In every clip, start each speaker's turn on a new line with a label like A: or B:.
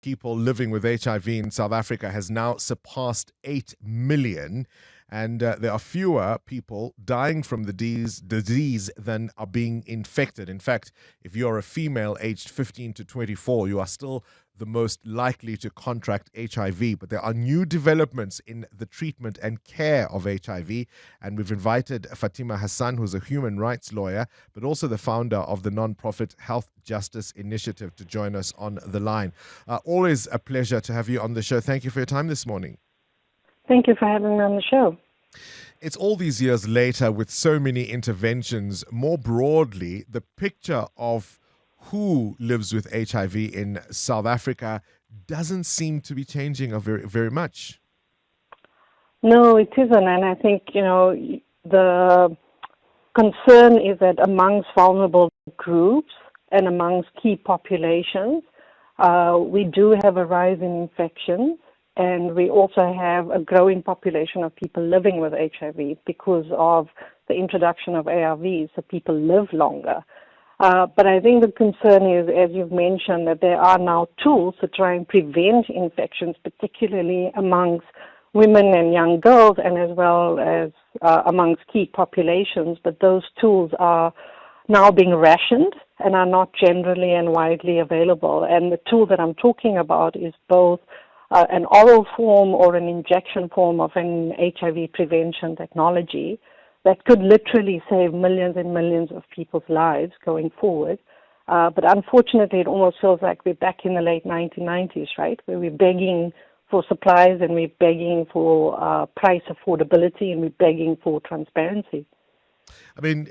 A: people living with HIV in South Africa has now surpassed 8 million. And there are fewer people dying from the disease than are being infected. In fact, if you're a female aged 15 to 24, you are still the most likely to contract HIV. But there are new developments in the treatment and care of HIV. And we've invited Fatima Hassan, who's a human rights lawyer, but also the founder of the nonprofit Health Justice Initiative, to join us on the line. Always a pleasure to have you on the show. Thank you for your time this morning.
B: Thank you for having me on the show.
A: It's all these years later with so many interventions. More broadly, the picture of who lives with HIV in South Africa doesn't seem to be changing very, very much.
B: No, it isn't. And I think, the concern is that amongst vulnerable groups and amongst key populations, we do have a rise in infections. And we also have a growing population of people living with HIV because of the introduction of ARVs, so people live longer. But I think the concern is, as you've mentioned, that there are now tools to try and prevent infections, particularly amongst women and young girls, and as well as amongst key populations. But those tools are now being rationed and are not generally and widely available. And the tool that I'm talking about is both an oral form or an injection form of an HIV prevention technology that could literally save millions and millions of people's lives going forward. But unfortunately, it almost feels like we're back in the late 1990s, right, where we're begging for supplies and we're begging for price affordability and we're begging for transparency.
A: I mean,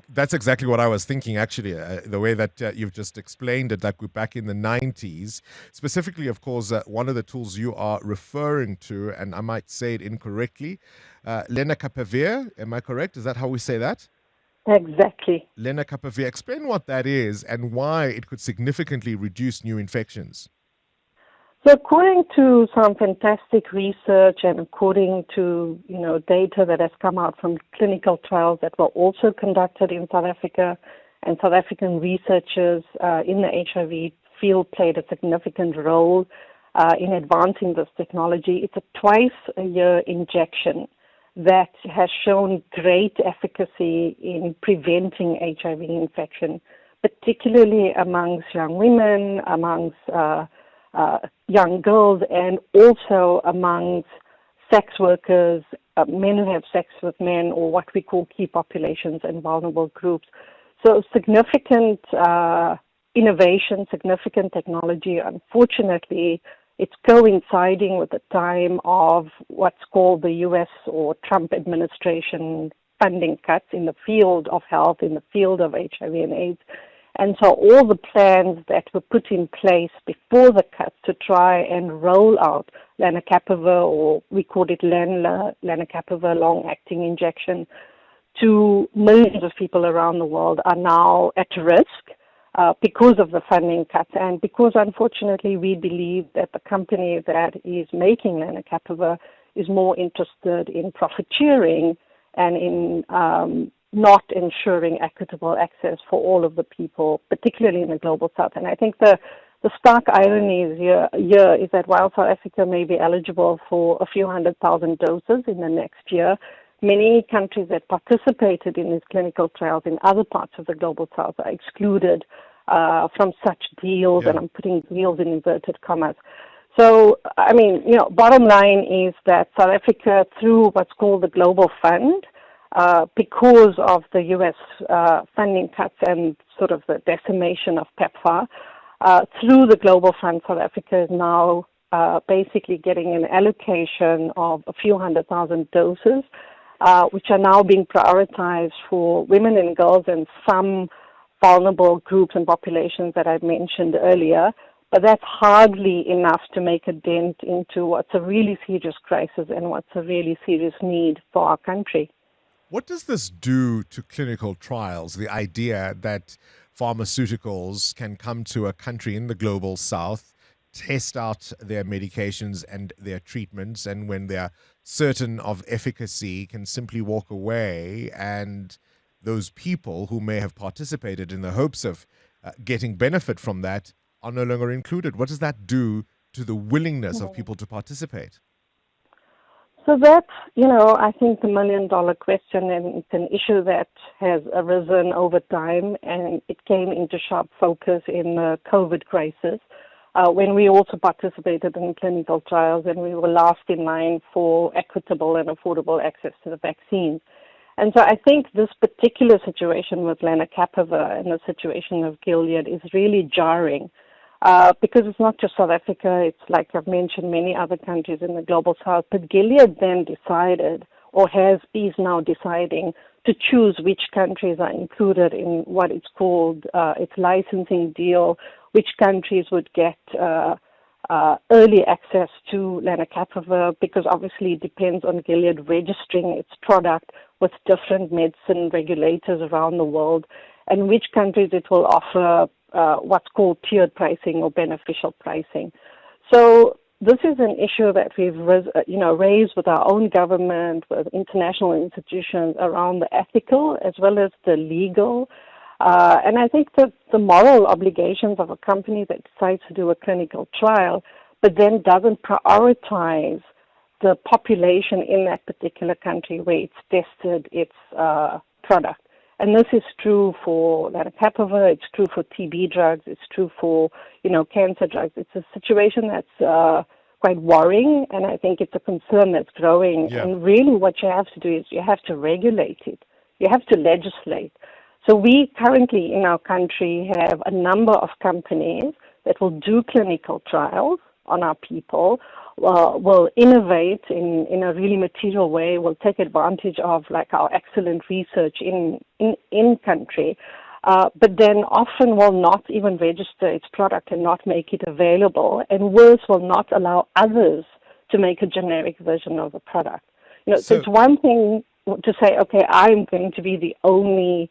A: that's exactly what I was thinking, actually, the way that you've just explained it, like we're back in the 90s. Specifically, of course, one of the tools you are referring to, and I might say it incorrectly, Lenacapavir, am I correct? Is that how we say that?
B: Exactly.
A: Lenacapavir. Explain what that is and why it could significantly reduce new infections.
B: So according to some fantastic research and according to, data that has come out from clinical trials that were also conducted in South Africa, and South African researchers in the HIV field played a significant role in advancing this technology. It's a twice-a-year injection that has shown great efficacy in preventing HIV infection, particularly amongst young women, amongst young girls, and also amongst sex workers, men who have sex with men, or what we call key populations and vulnerable groups. So significant innovation, significant technology. Unfortunately, it's coinciding with the time of what's called the U.S. or Trump administration funding cuts in the field of health, in the field of HIV and AIDS. And so all the plans that were put in place before the cuts to try and roll out Lenacapavir, or we call it Lenacapavir long-acting injection, to millions of people around the world are now at risk because of the funding cuts. And because, unfortunately, we believe that the company that is making Lenacapavir is more interested in profiteering and in not ensuring equitable access for all of the people, particularly in the global south. And I think the stark irony is here is that while South Africa may be eligible for a few 100,000 doses in the next year, many countries that participated in these clinical trials in other parts of the global south are excluded from such deals, and I'm putting deals in inverted commas. So, I mean, bottom line is that South Africa, through what's called the Global Fund, because of the U.S. funding cuts and sort of the decimation of PEPFAR, through the Global Fund, South Africa is now basically getting an allocation of a few 100,000 doses, which are now being prioritized for women and girls and some vulnerable groups and populations that I mentioned earlier. But that's hardly enough to make a dent into what's a really serious crisis and what's a really serious need for our country.
A: What does this do to clinical trials, the idea that pharmaceuticals can come to a country in the global south, test out their medications and their treatments, and when they're certain of efficacy, can simply walk away, and those people who may have participated in the hopes of getting benefit from that are no longer included? What does that do to the willingness of people to participate?
B: So that's, I think the million-dollar question, and it's an issue that has arisen over time, and it came into sharp focus in the COVID crisis, when we also participated in clinical trials and we were last in line for equitable and affordable access to the vaccines. And so I think this particular situation with Lenacapavir and the situation of Gilead is really jarring. Because it's not just South Africa, it's like I've mentioned, many other countries in the global south. But Gilead then decided, or is now deciding, to choose which countries are included in what it's called its licensing deal, which countries would get early access to Lenacapavir, because obviously it depends on Gilead registering its product with different medicine regulators around the world, and which countries it will offer what's called tiered pricing or beneficial pricing. So this is an issue that we've raised with our own government, with international institutions around the ethical as well as the legal. And I think that the moral obligations of a company that decides to do a clinical trial but then doesn't prioritize the population in that particular country where it's tested its product. And this is true for Lenacapavir, it's true for TB drugs, it's true for, cancer drugs. It's a situation that's quite worrying, and I think it's a concern that's growing. Yeah. And really what you have to do is you have to regulate it. You have to legislate. So we currently in our country have a number of companies that will do clinical trials on our people, will innovate in a really material way, will take advantage of like our excellent research in country, but then often will not even register its product and not make it available, and worse, will not allow others to make a generic version of the product. So it's one thing to say, okay, I'm going to be the only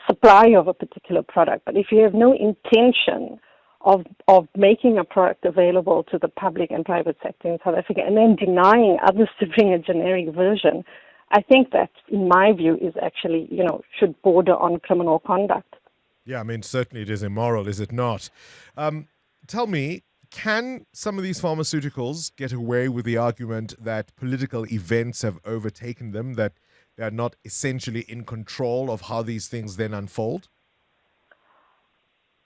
B: supplier of a particular product, but if you have no intention of making a product available to the public and private sector in South Africa and then denying others to bring a generic version, I think that, in my view, is actually, should border on criminal conduct.
A: Yeah, I mean, certainly it is immoral, is it not? Tell me, can some of these pharmaceuticals get away with the argument that political events have overtaken them, that they are not essentially in control of how these things then unfold?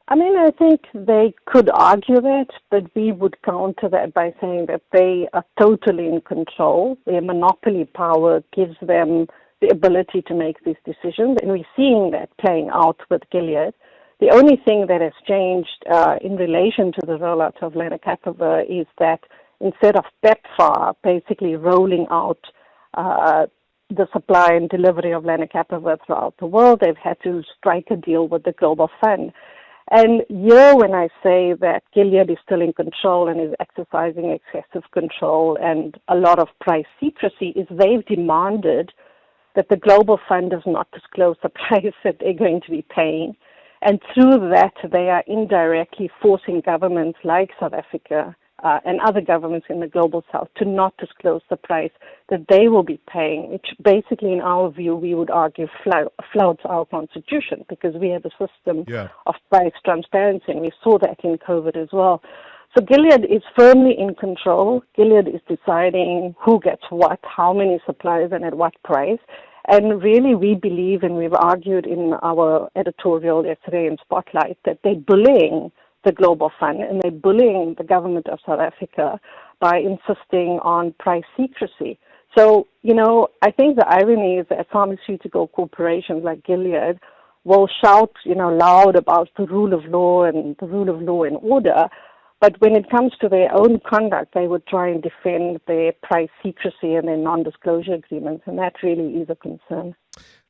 B: I mean, I think they could argue that, but we would counter that by saying that they are totally in control. Their monopoly power gives them the ability to make these decisions, and we're seeing that playing out with Gilead. The only thing that has changed in relation to the rollout of Lenacapavir is that instead of PEPFAR basically rolling out the supply and delivery of Lenacapavir throughout the world, they've had to strike a deal with the Global Fund. And here, when I say that Gilead is still in control and is exercising excessive control and a lot of price secrecy, is they've demanded that the Global Fund does not disclose the price that they're going to be paying. And through that, they are indirectly forcing governments like South Africa and other governments in the global south to not disclose the price that they will be paying, which basically, in our view, we would argue flouts our constitution, because we have a system of price transparency, and we saw that in COVID as well. So Gilead is firmly in control. Gilead is deciding who gets what, how many suppliers, and at what price. And really, we believe, and we've argued in our editorial yesterday in Spotlight, that they're bullying the Global Fund and they're bullying the government of South Africa by insisting on price secrecy. So, I think the irony is that pharmaceutical corporations like Gilead will shout, loud about the rule of law and the rule of law and order, but when it comes to their own conduct, they would try and defend their price secrecy and their non-disclosure agreements, and that really is a concern.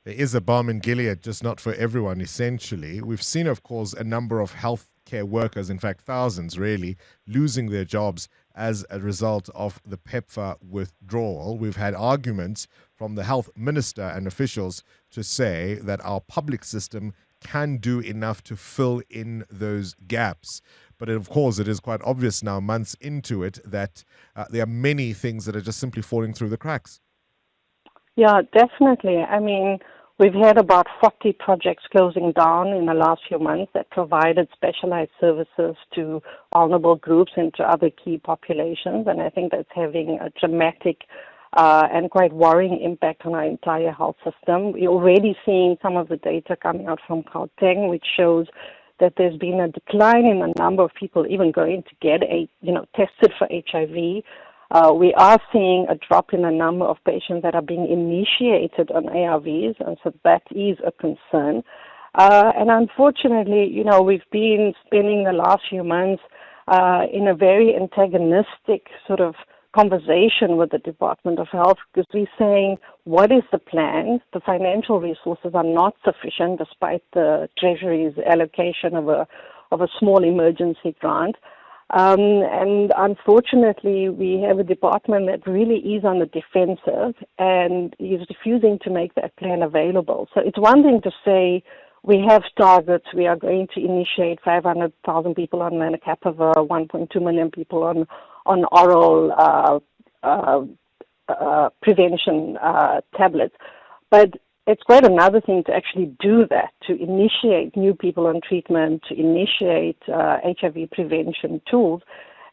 A: There is a bomb in Gilead, just not for everyone, essentially. We've seen, of course, a number of healthcare workers, in fact, thousands really, losing their jobs as a result of the PEPFAR withdrawal. We've had arguments from the health minister and officials to say that our public system can do enough to fill in those gaps. But of course, it is quite obvious now, months into it, that there are many things that are just simply falling through the cracks.
B: Yeah, definitely. I mean, We've had about 40 projects closing down in the last few months that provided specialized services to vulnerable groups and to other key populations, and I think that's having a dramatic and quite worrying impact on our entire health system. We're already seeing some of the data coming out from Gauteng, which shows that there's been a decline in the number of people even going to get tested for HIV. We are seeing a drop in the number of patients that are being initiated on ARVs, and so that is a concern. And unfortunately, we've been spending the last few months in a very antagonistic sort of conversation with the Department of Health, because we're saying, what is the plan? The financial resources are not sufficient despite the Treasury's allocation of a small emergency grant. And unfortunately, we have a department that really is on the defensive and is refusing to make that plan available. So it's one thing to say we have targets. We are going to initiate 500,000 people on Lenacapavir, 1.2 million people on oral prevention tablets. But it's quite another thing to actually do that, to initiate new people on treatment, to initiate HIV prevention tools.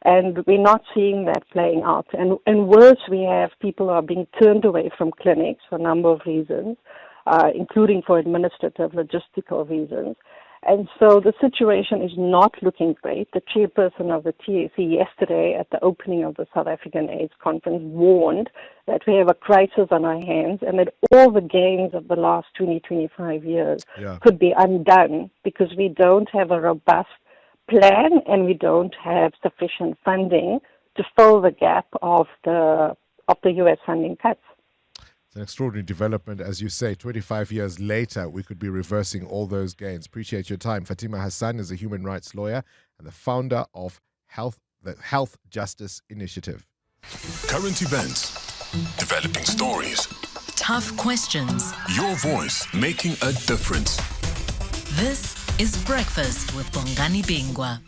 B: And we're not seeing that playing out. And worse, we have people who are being turned away from clinics for a number of reasons, including for administrative, logistical reasons. And so the situation is not looking great. The chairperson of the TAC yesterday at the opening of the South African AIDS conference warned that we have a crisis on our hands and that all the gains of the last 25 years could be undone because we don't have a robust plan and we don't have sufficient funding to fill the gap of the U.S. funding cuts.
A: It's an extraordinary development. As you say, 25 years later, we could be reversing all those gains. Appreciate your time. Fatima Hassan is a human rights lawyer and the founder of the Health Justice Initiative.
C: Current events, developing stories,
D: tough questions,
C: your voice making a difference.
D: This is Breakfast with Bongani Bingwa.